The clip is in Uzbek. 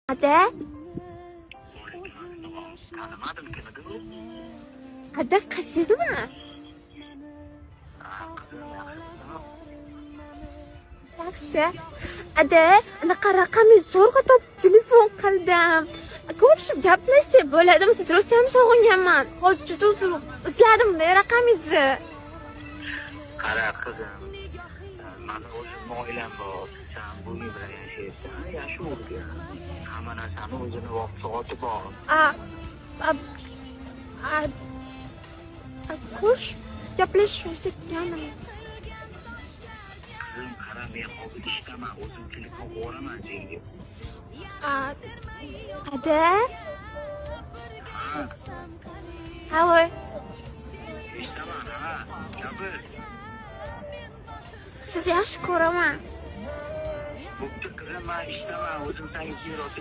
Ada? Tanımadım kimidi bu? Ada qizdimi? Yaxshi. Ada, anaqa raqamni zo'rg'a topib telefon qildim. Ko'rishib gaplashsak bo'ladimi? Siz rostiyam sog'inganman. Hozir juda izladim raqamingizni. Qara qizim, mani o'zimni oilam bor. Sen bu uy bilan yashayapsan, yaxshi o'rgan. Hamma narsani o'zini vaqt soati bor. Ko'rishib gaplashishimizni kutgandim. Qizim, qara, men hozir ishdaman, o'zim telefon qilaman senga. Ada? Ha, Alo. ishdaman, ha, gapir. Sizni yaxshi ko'raman. Bo'pti qizim, men ishdaman, o'zim senga keyinroq